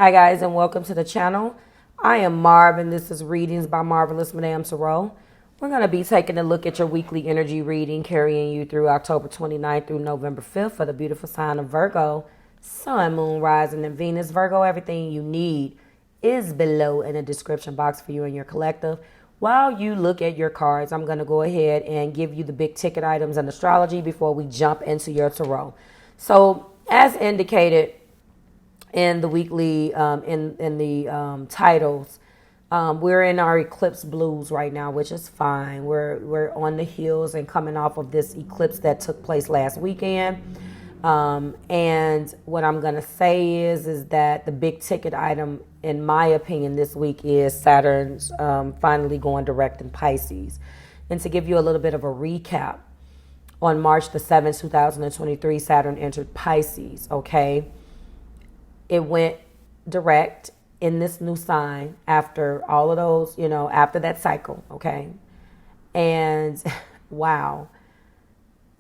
Hi guys, and welcome to the channel. I am Marv and this is Readings by Marvelous Madame Tarot. We're going to be taking a look at your weekly energy reading, carrying you through October 29th through November 5th for the beautiful sign of Virgo. Sun, Moon, Rising, and Venus. Virgo, everything you need is below in the description box for you and your collective. While you look at your cards, I'm going to go ahead and give you the big ticket items in astrology before we jump into your tarot. So, as indicated in the weekly, in the titles, we're in our eclipse blues right now, which is fine. We're on the heels and coming off of this eclipse that took place last weekend. And what I'm going to say is that the big ticket item, in my opinion, this week is Saturn's finally going direct in Pisces. And to give you a little bit of a recap, on March the 7th, 2023, Saturn entered Pisces, okay? It went direct in this new sign after all of those, after that cycle, okay? And wow.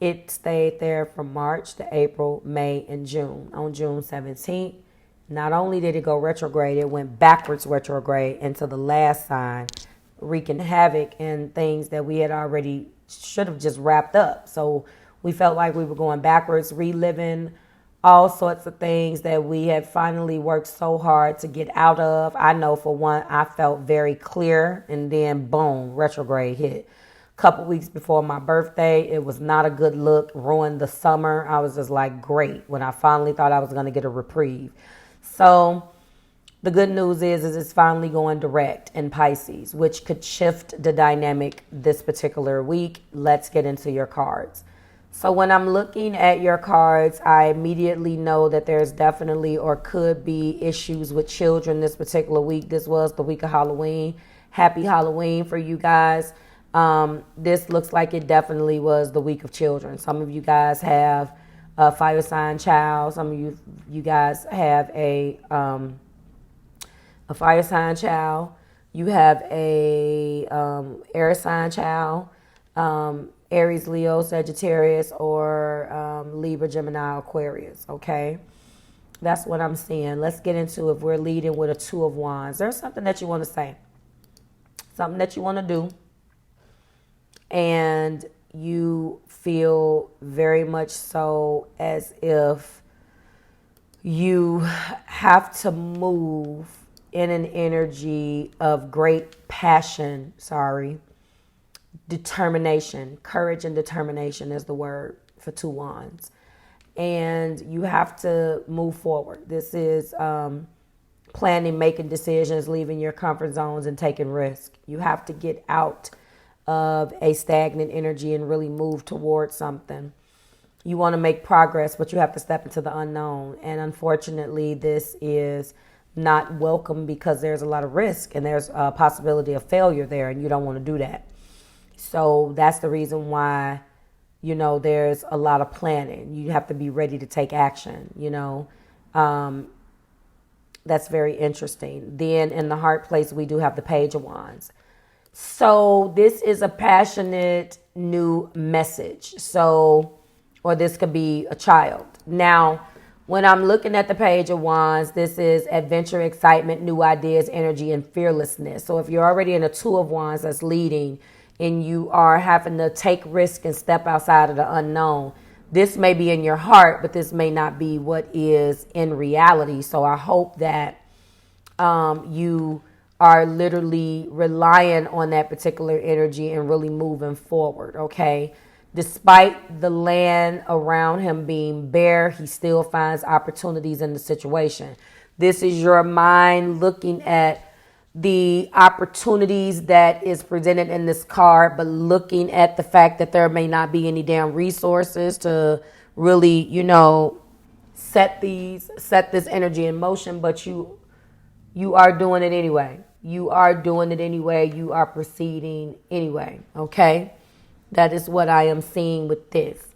It stayed there from March to April, May, and June. On June 17th, not only did it go retrograde, it went backwards retrograde into the last sign, wreaking havoc and things that we had already should have just wrapped up. So we felt like we were going backwards, reliving all sorts of things that we had finally worked so hard to get out of. I know for one, I felt very clear, and then boom, retrograde hit. Couple weeks before my birthday, it was not a good look, ruined the summer. I was just like, great, when I finally thought I was going to get a reprieve. So the good news is it's finally going direct in Pisces, which could shift the dynamic this particular week. Let's get into your cards. So when I'm looking at your cards, I immediately know that there's definitely or could be issues with children this particular week. This was the week of Halloween. Happy Halloween for you guys. This looks like it definitely was the week of children. Some of you guys have a fire sign child. Some of you guys have a fire sign child. You have a air sign child. Aries, Leo, Sagittarius, or Libra, Gemini, Aquarius, okay? That's what I'm seeing. Let's get into if we're leading with a Two of Wands. There's something that you want to say, something that you want to do, and you feel very much so as if you have to move in an energy of great passion, determination. Courage and determination is the word for Two Wands. And you have to move forward. This is planning, making decisions, leaving your comfort zones, and taking risks. You have to get out of a stagnant energy and really move towards something. You want to make progress, but you have to step into the unknown. And unfortunately, this is not welcome because there's a lot of risk and there's a possibility of failure there, and you don't want to do that. So that's the reason why, there's a lot of planning. You have to be ready to take action, That's very interesting. Then in the heart place, we do have the Page of Wands. So this is a passionate new message. Or this could be a child. Now, when I'm looking at the Page of Wands, this is adventure, excitement, new ideas, energy, and fearlessness. So if you're already in a Two of Wands that's leading, and you are having to take risk and step outside of the unknown, this may be in your heart, but this may not be what is in reality. So I hope that you are literally relying on that particular energy and really moving forward, okay? Despite the land around him being bare, he still finds opportunities in the situation. This is your mind looking at the opportunities that is presented in this card, but looking at the fact that there may not be any damn resources to really, set this energy in motion, but you are doing it anyway. You are doing it anyway. You are proceeding anyway. Okay. That is what I am seeing with this.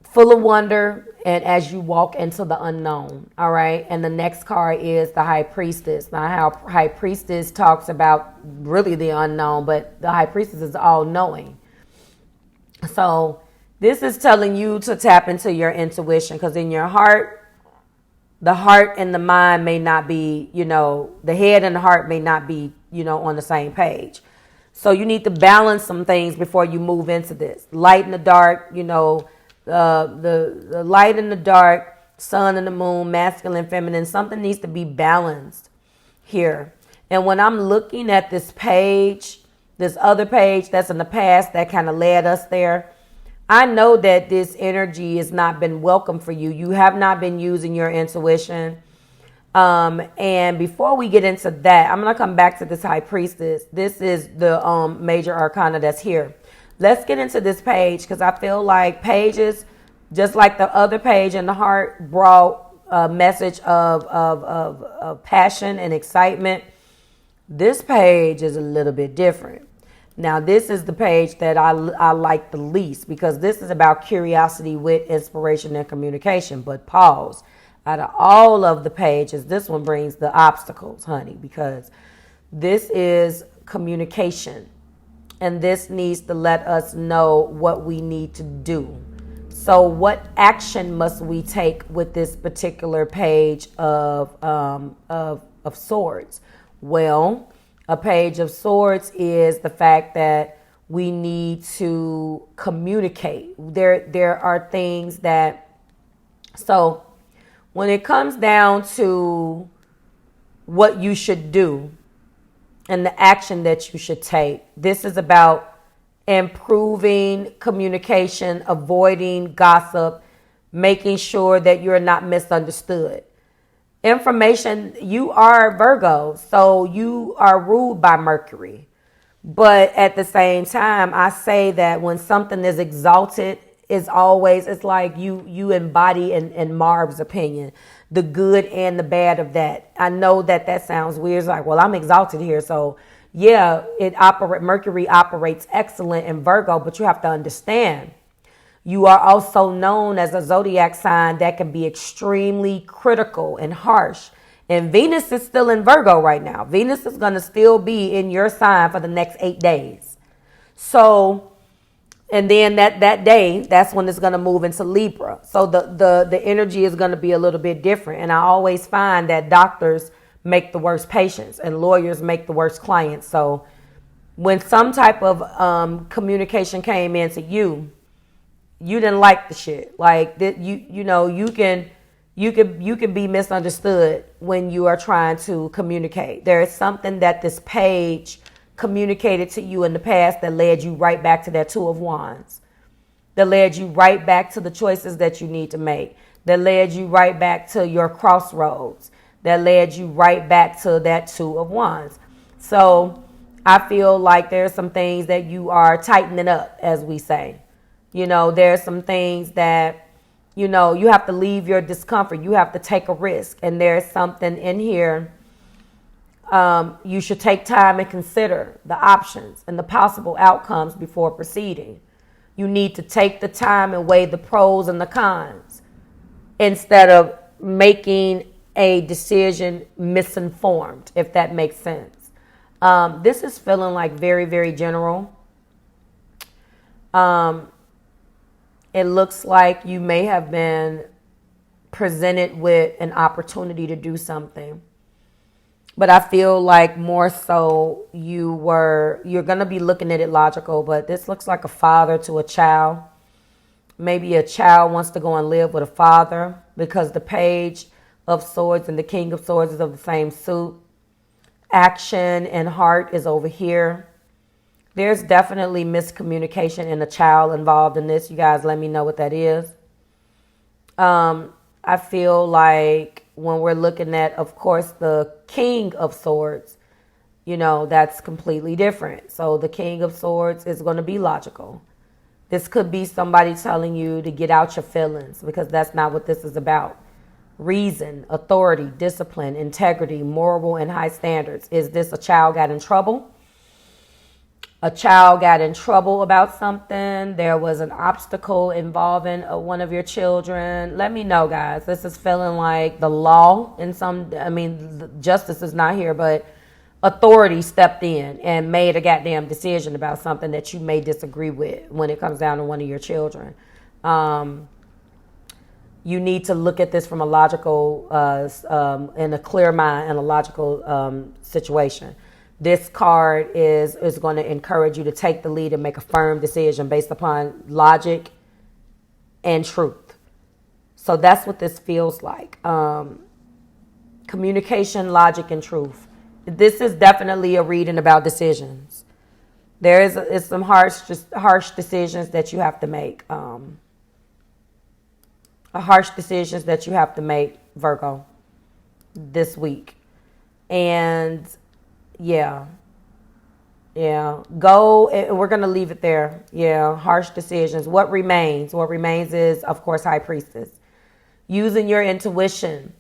Full of wonder, and as you walk into the unknown, all right? And the next card is the High Priestess. Now, how High Priestess talks about really the unknown, but the High Priestess is all-knowing. So this is telling you to tap into your intuition, because in your heart, the heart and the mind may not be, the head and the heart may not be, on the same page. So you need to balance some things before you move into this. Light and the dark, the light and the dark, sun and the moon, masculine, feminine, something needs to be balanced here. And when I'm looking at this page, this other page that's in the past that kind of led us there, I know that this energy has not been welcome for you. You have not been using your intuition. And before we get into that, I'm going to come back to this High Priestess. This is the major arcana that's here. Let's get into this page because I feel like pages, just like the other page in the heart, brought a message of passion and excitement. This page is a little bit different. Now, this is the page that I like the least because this is about curiosity, wit, inspiration, and communication. But pause. Out of all of the pages, this one brings the obstacles, honey, because this is communication. And this needs to let us know what we need to do. So what action must we take with this particular page of swords? Well, a page of swords is the fact that we need to communicate. There are things that, so when it comes down to what you should do and the action that you should take, this is about improving communication, avoiding gossip, making sure that you're not misunderstood. Information, you are Virgo, so you are ruled by Mercury. But at the same time, I say that when something is exalted, it's like you embody in Marv's opinion, the good and the bad of that. I know that sounds weird. It's like, well, I'm exalted here. So yeah, Mercury operates excellent in Virgo, but you have to understand, you are also known as a zodiac sign that can be extremely critical and harsh. And Venus is still in Virgo right now. Venus is going to still be in your sign for the next 8 days. So, and then that day, that's when it's going to move into Libra. So the energy is going to be a little bit different. And I always find that doctors make the worst patients and lawyers make the worst clients. So when some type of communication came into you, you didn't like the shit. Like you can be misunderstood when you are trying to communicate. There is something that this page communicated to you in the past that led you right back to that Two of Wands, that led you right back to the choices that you need to make, that led you right back to your crossroads, that led you right back to that Two of Wands. So I feel like there's some things that you are tightening up, as we say. There's some things that, you have to leave your discomfort. You have to take a risk. And there's something in here. You should take time and consider the options and the possible outcomes before proceeding. You need to take the time and weigh the pros and the cons instead of making a decision misinformed, if that makes sense. This is feeling like very, very general. It looks like you may have been presented with an opportunity to do something. But I feel like more so you're going to be looking at it logical, but this looks like a father to a child. Maybe a child wants to go and live with a father because the Page of Swords and the King of Swords is of the same suit. Action and heart is over here. There's definitely miscommunication and a child involved in this. You guys let me know what that is. I feel like when we're looking at, of course, the King of Swords, that's completely different. So the King of Swords is going to be logical. This could be somebody telling you to get out your feelings because that's not what this is about. Reason, authority, discipline, integrity, moral, and high standards. Is this a child got in trouble? A child got in trouble about something. There was an obstacle involving one of your children. Let me know, guys. This is feeling like the law justice is not here, but authority stepped in and made a goddamn decision about something that you may disagree with when it comes down to one of your children. you need to look at this from a logical, in a clear mind and a logical situation. This card is going to encourage you to take the lead and make a firm decision based upon logic and truth. So that's what this feels like. Communication, logic, and truth. This is definitely a reading about decisions. It's some harsh decisions that you have to make. Harsh decisions that you have to make, Virgo, this week. And yeah, go, and we're going to leave it there. Yeah, harsh decisions. What remains? What remains is, of course, High Priestess. Using your intuition,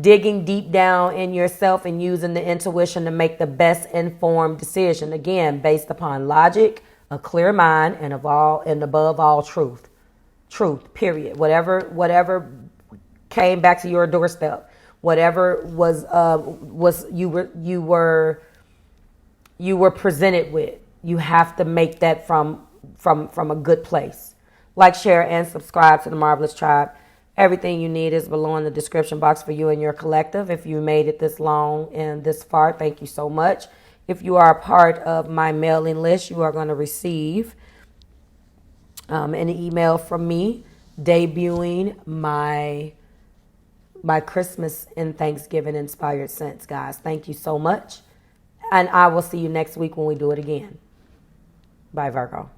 digging deep down in yourself and using the intuition to make the best informed decision. Again, based upon logic, a clear mind, and above all truth. Truth, period. Whatever came back to your doorstep, whatever was you were presented with, you have to make that from a good place. Like, share, and subscribe to the Marvelous Tribe. Everything you need is below in the description box for you and your collective. If you made it this long and this far, thank you so much. If you are a part of my mailing list, you are going to receive an email from me debuting my Christmas and Thanksgiving inspired scents, guys. Thank you so much. And I will see you next week when we do it again. Bye, Virgo.